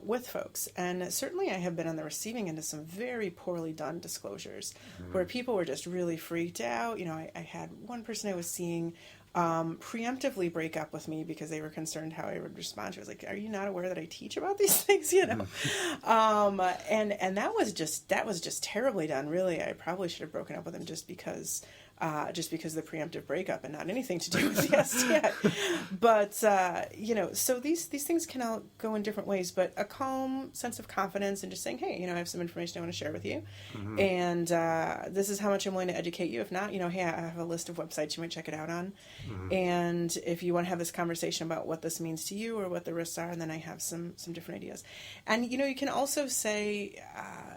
With folks. And certainly I have been on the receiving end of some very poorly done disclosures where people were just really freaked out. I had one person I was seeing preemptively break up with me because they were concerned how I would respond. She was like, "Are you not aware that I teach about these things?" And that was just terribly done. Really, I probably should have broken up with him just because of the preemptive breakup and not anything to do with the STI. But, so these things can all go in different ways, but a calm sense of confidence and just saying, hey, I have some information I want to share with you. And this is how much I'm willing to educate you. If not, hey, I have a list of websites you might check it out on. And if you want to have this conversation about what this means to you or what the risks are, and then I have some different ideas. And, you can also say,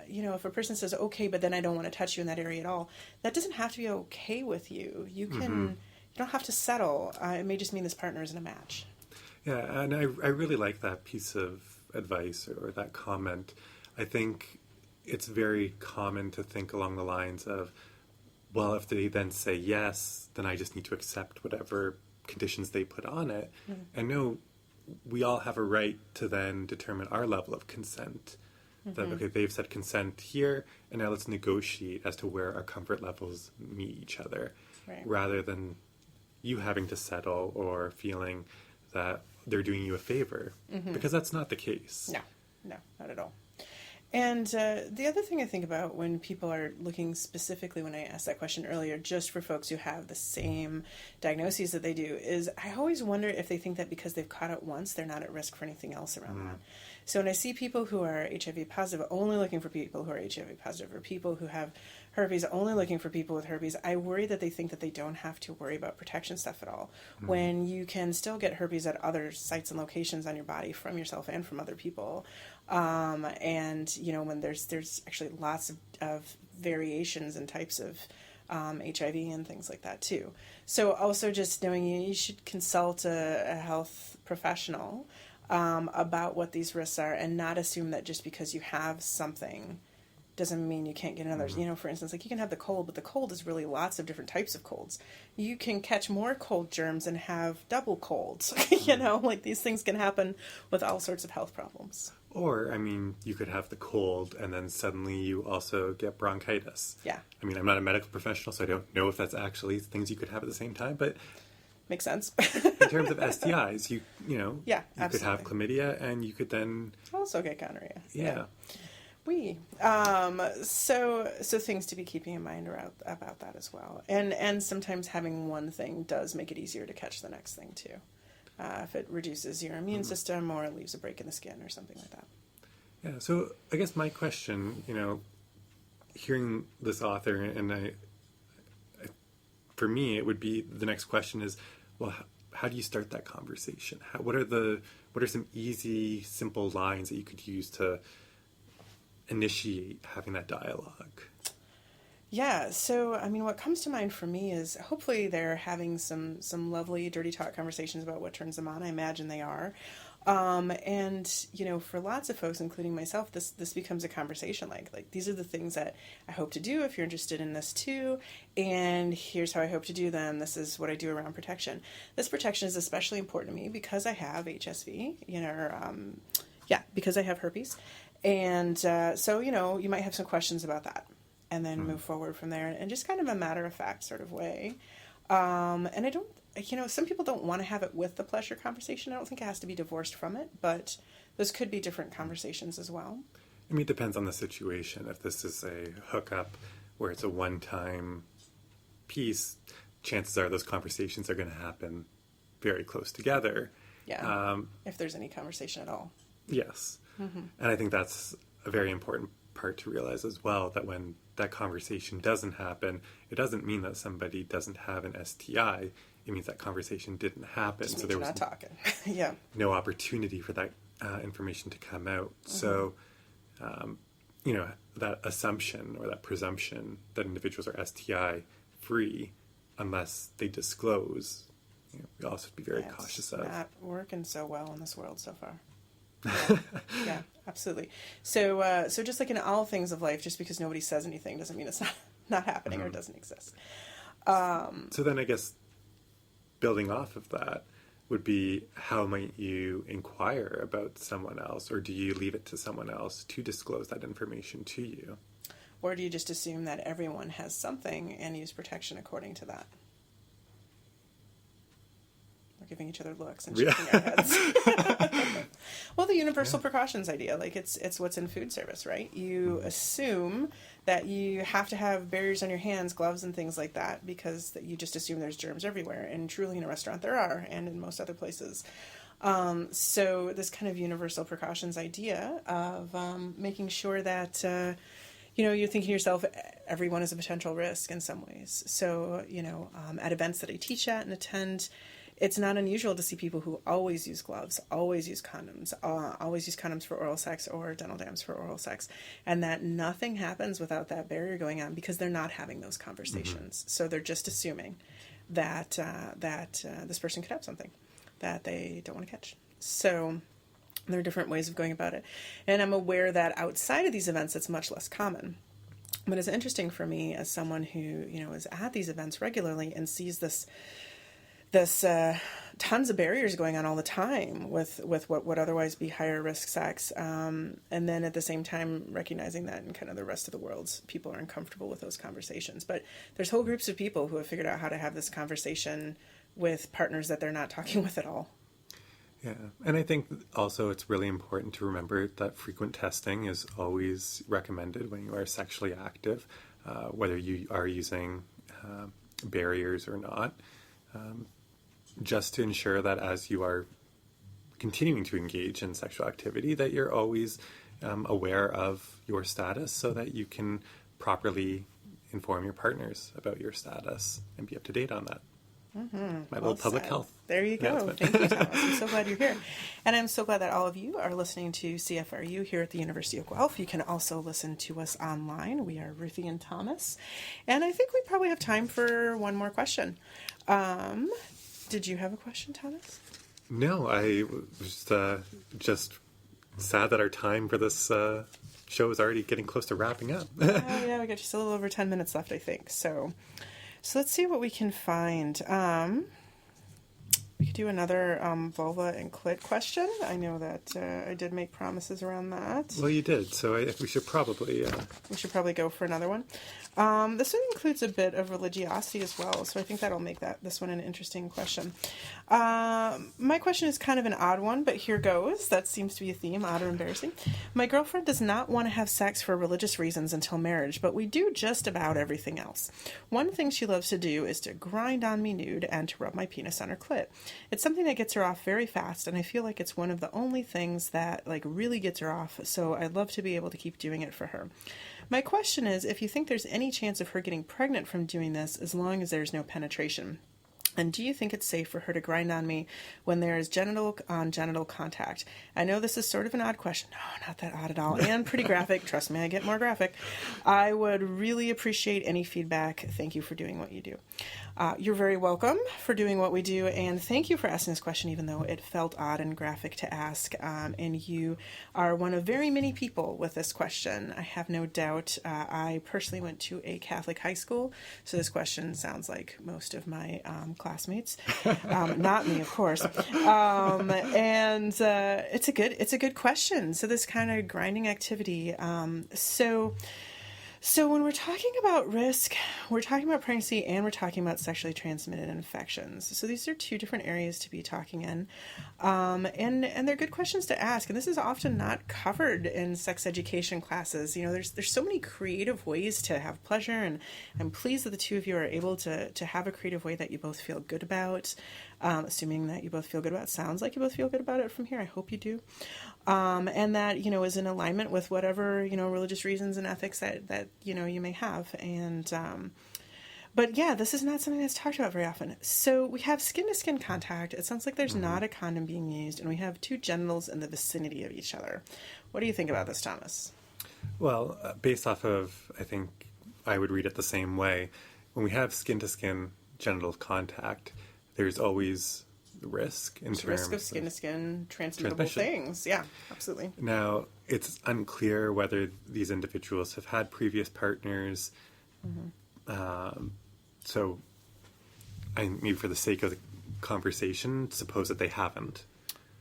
if a person says, okay, but then I don't want to touch you in that area at all, that doesn't have to be okay with you. You don't have to settle. It may just mean this partner isn't a match. Yeah, and I really like that piece of advice or that comment. I think it's very common to think along the lines of, well, if they then say yes, then I just need to accept whatever conditions they put on it. And no, we all have a right to then determine our level of consent. That, okay, they've said consent here, and now let's negotiate as to where our comfort levels meet each other, rather than you having to settle or feeling that they're doing you a favor, because that's not the case. No, not at all. And the other thing I think about when people are looking specifically, when I asked that question earlier, just for folks who have the same diagnoses that they do, is I always wonder if they think that because they've caught it once, they're not at risk for anything else around that. So when I see people who are HIV positive only looking for people who are HIV positive, or people who have herpes only looking for people with herpes, I worry that they think that they don't have to worry about protection stuff at all, when you can still get herpes at other sites and locations on your body from yourself and from other people. And when there's actually lots of variations and types of HIV and things like that too. So also just knowing you should consult a health professional about what these risks are, and not assume that just because you have something doesn't mean you can't get another. For instance, like you can have the cold, but the cold is really lots of different types of colds. You can catch more cold germs and have double colds. Like these things can happen with all sorts of health problems. Or, you could have the cold and then suddenly you also get bronchitis. Yeah. I'm not a medical professional, so I don't know if that's actually things you could have at the same time, but makes sense. in terms of STIs, you could have chlamydia and you could then also get gonorrhea. Yeah. So things to be keeping in mind about that as well. And sometimes having one thing does make it easier to catch the next thing too. If it reduces your immune system or it leaves a break in the skin or something like that. Yeah, so I guess my question, hearing this author, and for me, it would be, the next question is, well, how do you start that conversation? What are some easy, simple lines that you could use to initiate having that dialogue? Yeah, so what comes to mind for me is hopefully they're having some lovely dirty talk conversations about what turns them on. I imagine they are. And for lots of folks, including myself, this becomes a conversation like these are the things that I hope to do if you're interested in this too, and here's how I hope to do them. This is what I do around protection. This protection is especially important to me because I have HSV, because I have herpes. And so you might have some questions about that. And then move forward from there, and just kind of a matter-of-fact sort of way. And I don't, some people don't want to have it with the pleasure conversation. I don't think it has to be divorced from it, but those could be different conversations as well. It depends on the situation. If this is a hookup where it's a one-time piece, chances are those conversations are going to happen very close together. Yeah, if there's any conversation at all. Yes. And I think that's a very important part to realize as well, that when that conversation doesn't happen, it doesn't mean that somebody doesn't have an STI. It means that conversation didn't happen. Just so there was not talking. Yeah. no opportunity for that information to come out. So, that assumption or that presumption that individuals are STI free, unless they disclose, we also have to be very cautious of. It's not working so well in this world so far. Yeah, absolutely. So just like in all things of life, just because nobody says anything doesn't mean it's not happening or doesn't exist. So then I guess building off of that would be, how might you inquire about someone else, or do you leave it to someone else to disclose that information to you? Or do you just assume that everyone has something and use protection according to that? We're giving each other looks and shaking our heads. Well, the universal precautions idea, like it's what's in food service, right? You assume that you have to have barriers on your hands, gloves and things like that, because you just assume there's germs everywhere. And truly in a restaurant there are, and in most other places. So this kind of universal precautions idea of making sure that, you're thinking to yourself, everyone is a potential risk in some ways. So, at events that I teach at and attend, it's not unusual to see people who always use gloves, always use condoms for oral sex or dental dams for oral sex, and that nothing happens without that barrier going on because they're not having those conversations. Mm-hmm. So they're just assuming that this person could have something that they don't want to catch. So there are different ways of going about it. And I'm aware that outside of these events, it's much less common. But it's interesting for me as someone who, is at these events regularly and sees this tons of barriers going on all the time with what would otherwise be higher risk sex. And then at the same time, recognizing that in kind of the rest of the world, people are uncomfortable with those conversations. But there's whole groups of people who have figured out how to have this conversation with partners that they're not talking with at all. Yeah. And I think also it's really important to remember that frequent testing is always recommended when you are sexually active, whether you are using barriers or not. Just to ensure that as you are continuing to engage in sexual activity, that you're always aware of your status so that you can properly inform your partners about your status and be up to date on that. Mm-hmm. My little public health. There you go. Thank you, Thomas. I'm so glad you're here. And I'm so glad that all of you are listening to CFRU here at the University of Guelph. You can also listen to us online. We are Ruthie and Thomas. And I think we probably have time for one more question. Did you have a question, Thomas? No, I was just sad that our time for this show is already getting close to wrapping up. Yeah, we got just a little over 10 minutes left, I think. So let's see what we can find. We could do another vulva and clit question. I know that I did make promises around that. Well, you did, so we should probably... We should probably go for another one. This one includes a bit of religiosity as well, so I think that'll make this one an interesting question. My question is kind of an odd one, but here goes. That seems to be a theme, odd or embarrassing. My girlfriend does not want to have sex for religious reasons until marriage, but we do just about everything else. One thing she loves to do is to grind on me nude and to rub my penis on her clit. It's something that gets her off very fast, and I feel like it's one of the only things that really gets her off, so I'd love to be able to keep doing it for her. My question is if you think there's any chance of her getting pregnant from doing this as long as there's no penetration. And do you think it's safe for her to grind on me when there is genital-on-genital contact? I know this is sort of an odd question. No, not that odd at all. And pretty graphic. Trust me, I get more graphic. I would really appreciate any feedback. Thank you for doing what you do. You're very welcome for doing what we do, and thank you for asking this question, even though it felt odd and graphic to ask. And you are one of very many people with this question. I have no doubt. I personally went to a Catholic high school, so this question sounds like most of my classmates. Not me, of course. And it's a good question. So this kind of grinding activity. So when we're talking about risk, we're talking about pregnancy and we're talking about sexually transmitted infections. So these are two different areas to be talking in. And they're good questions to ask. And this is often not covered in sex education classes. There's so many creative ways to have pleasure, and I'm pleased that the two of you are able to have a creative way that you both feel good about. assuming that you both feel good about it. Sounds like you both feel good about it from here. I hope you do. And that, is in alignment with whatever, religious reasons and ethics that you may have. And, but yeah, this is not something that's talked about very often. So we have skin-to-skin contact. It sounds like there's not a condom being used, and we have two genitals in the vicinity of each other. What do you think about this, Thomas? Well, based off of, I think I would read it the same way. When we have skin-to-skin genital contact, there's always risk in terms risk of skin-to-skin transmittable things. Yeah, absolutely. Now, it's unclear whether these individuals have had previous partners. So, maybe for the sake of the conversation, suppose that they haven't.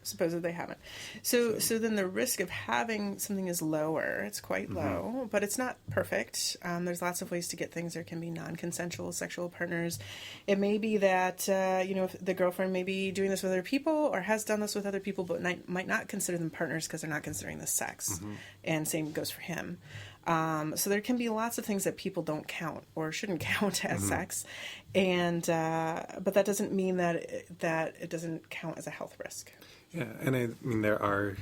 Suppose that they haven't. So then the risk of having something is lower. It's quite low, but it's not perfect. There's lots of ways to get things. There can be non-consensual sexual partners. It may be that, if the girlfriend may be doing this with other people or has done this with other people, but might not consider them partners because they're not considering this sex. And same goes for him. So there can be lots of things that people don't count or shouldn't count as sex. And, but that doesn't mean that it doesn't count as a health risk. Yeah, and I mean, there are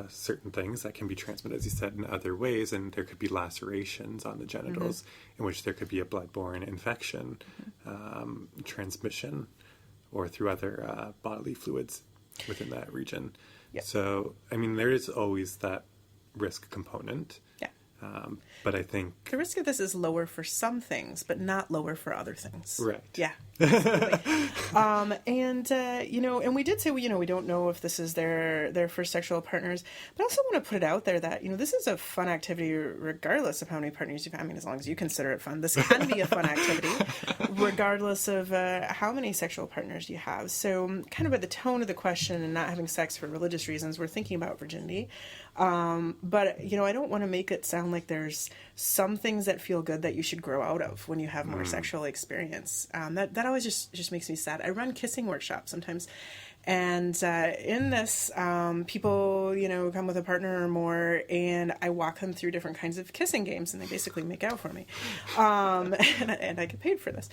certain things that can be transmitted, as you said, in other ways, and there could be lacerations on the genitals in which there could be a bloodborne infection, transmission, or through other bodily fluids within that region. Yep. So, I mean, there is always that risk component. Yeah. But I think the risk of this is lower for some things, but not lower for other things. Right. Yeah. And we did say, we don't know if this is their first sexual partners, but I also want to put it out there that, this is a fun activity regardless of how many partners you've had. I mean, as long as you consider it fun, this can be a fun activity regardless of how many sexual partners you have. So kind of by the tone of the question and not having sex for religious reasons, we're thinking about virginity. But, I don't want to make it sound like there's some things that feel good that you should grow out of when you have more sexual experience. That always just makes me sad. I run kissing workshops sometimes. And in this, people, come with a partner or more, and I walk them through different kinds of kissing games, and they basically make out for me. And I get paid for this.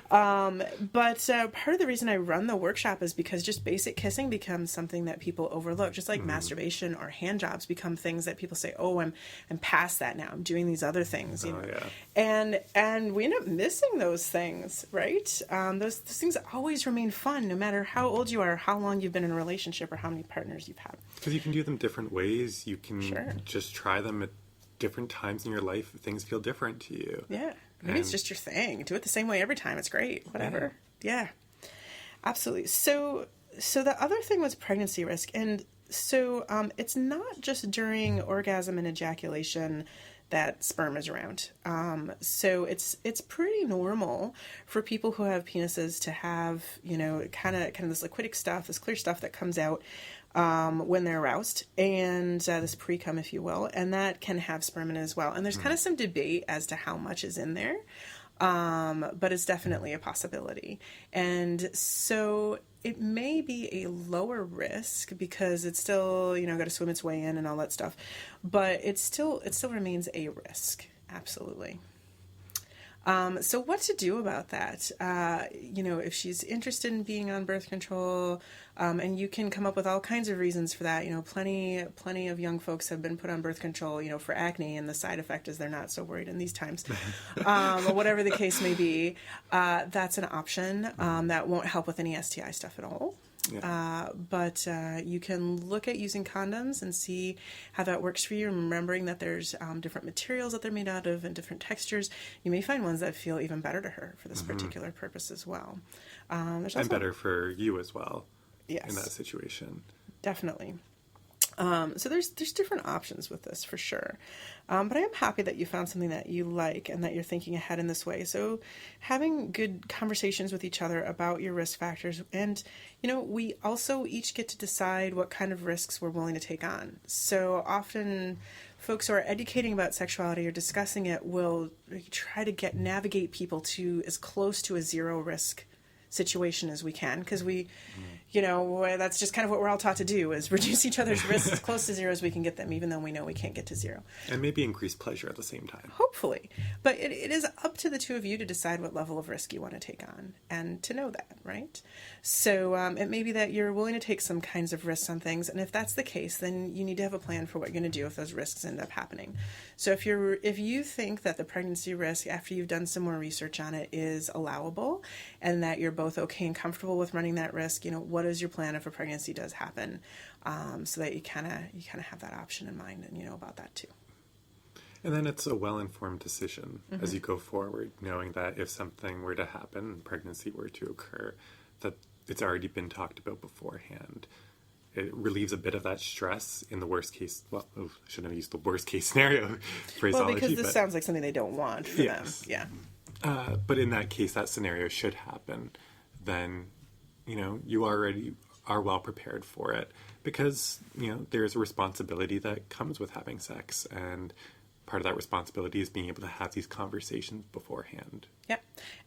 But part of the reason I run the workshop is because just basic kissing becomes something that people overlook. Just like masturbation or hand jobs become things that people say, oh, I'm past that now. I'm doing these other things. Yeah. And we end up missing those things, right? Those things always remain fun, no matter how old you are, how long you've been in a relationship, or how many partners you've had. Because you can do them different ways. You can just try them at different times in your life. Things feel different to you. Yeah. Maybe it's just your thing. Do it the same way every time. It's great. Whatever. Yeah. Absolutely. So the other thing was pregnancy risk. And so it's not just during orgasm and ejaculation that sperm is around. So it's pretty normal for people who have penises to have, kind of this liquidic stuff, this clear stuff that comes out when they're aroused, and this pre-cum, if you will, and that can have sperm in it as well. And there's kind of some debate as to how much is in there, but it's definitely a possibility. And so it may be a lower risk because it's still, got to swim its way in and all that stuff, but it still remains a risk. Absolutely. So what to do about that? If she's interested in being on birth control, and you can come up with all kinds of reasons for that. Plenty of young folks have been put on birth control, for acne, and the side effect is they're not so worried in these times. Or whatever the case may be, that's an option. That won't help with any STI stuff at all. Yeah. But you can look at using condoms and see how that works for you, remembering that there's different materials that they're made out of and different textures. You may find ones that feel even better to her for this particular purpose as well. There's also, and better for you as well. Yes. In that situation. Definitely. So there's different options with this for sure. But I am happy that you found something that you like and that you're thinking ahead in this way. So having good conversations with each other about your risk factors, and, we also each get to decide what kind of risks we're willing to take on. So often folks who are educating about sexuality or discussing it will try to navigate people to as close to a zero risk situation as we can, because we, you know, that's just kind of what we're all taught to do, is reduce each other's risks as close to zero as we can get them, even though we know we can't get to zero. And maybe increase pleasure at the same time. Hopefully. But it is up to the two of you to decide what level of risk you want to take on, and to know that, right? So it may be that you're willing to take some kinds of risks on things, and if that's the case, then you need to have a plan for what you're going to do if those risks end up happening. So if you think that the pregnancy risk, after you've done some more research on it, is allowable, and that you're both okay and comfortable with running that risk, you know, what is your plan if a pregnancy does happen, so that you kind of have that option in mind, and you know about that too. And then it's a well-informed decision as you go forward, knowing that if something were to happen, pregnancy were to occur, that it's already been talked about beforehand. It relieves a bit of that stress in the worst case. Well, I shouldn't have used the worst case scenario phraseology. Well, because this sounds like something they don't want for them. Yeah. But in that case, that scenario should happen. Then, you know, you already are well prepared for it, because, you know, there's a responsibility that comes with having sex, and part of that responsibility is being able to have these conversations beforehand. Yeah.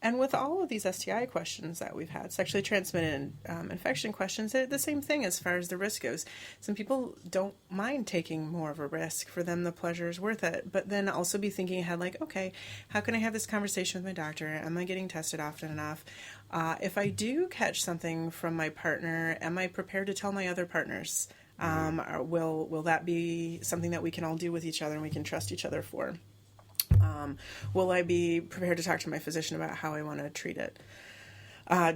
And with all of these STI questions that we've had, sexually transmitted infection questions, they're the same thing as far as the risk goes. Some people don't mind taking more of a risk. For them, the pleasure is worth it. But then also be thinking ahead, like, okay, how can I have this conversation with my doctor? Am I getting tested often enough? If I do catch something from my partner, am I prepared to tell my other partners? Will that be something that we can all do with each other and we can trust each other for? Will I be prepared to talk to my physician about how I want to treat it?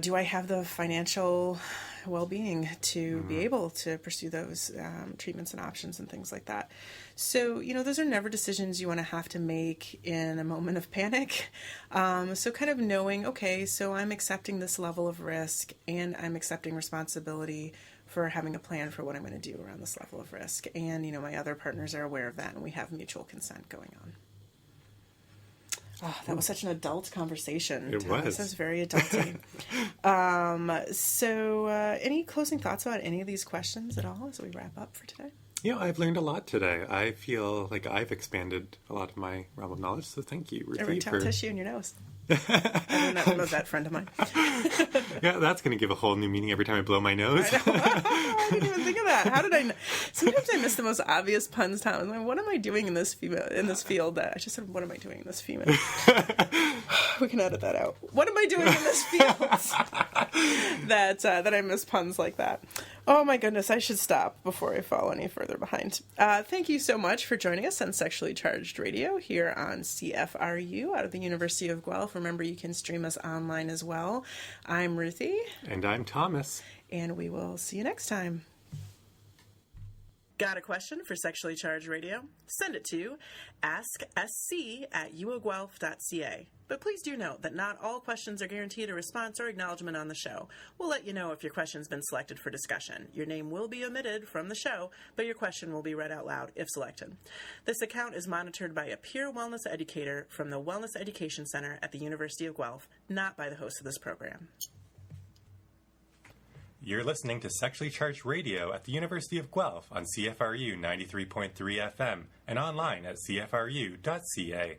Do I have the financial well-being to be able to pursue those treatments and options and things like that? So, you know, those are never decisions you want to have to make in a moment of panic. So kind of knowing, okay, so I'm accepting this level of risk, and I'm accepting responsibility for having a plan for what I'm going to do around this level of risk. And, you know, my other partners are aware of that, and we have mutual consent going on. Oh, that was such an adult conversation. It was. This was very adulting. So any closing thoughts about any of these questions at all as we wrap up for today? You know, I've learned a lot today. I feel like I've expanded a lot of my realm of knowledge, so thank you, Ruthie. Erectile tissue in your nose. I learned that from a vet friend of mine. Yeah, that's going to give a whole new meaning every time I blow my nose. I didn't even think of that. How did I know? Sometimes I miss the most obvious puns, Tom. I'm like, what am I doing in this field? I just said, what am I doing in this field? We can edit that out. What am I doing in this field? that I miss puns like that. Oh my goodness, I should stop before I fall any further behind. Thank you so much for joining us on Sexually Charged Radio here on CFRU out of the University of Guelph. Remember, you can stream us online as well. I'm Ruthie. And I'm Thomas. And we will see you next time. Got a question for Sexually Charged Radio? Send it to asksc@uoguelph.ca. But please do note that not all questions are guaranteed a response or acknowledgement on the show. We'll let you know if your question's been selected for discussion. Your name will be omitted from the show, but your question will be read out loud if selected. This account is monitored by a peer wellness educator from the Wellness Education Center at the University of Guelph, not by the host of this program. You're listening to Sexually Charged Radio at the University of Guelph on CFRU 93.3 FM and online at cfru.ca.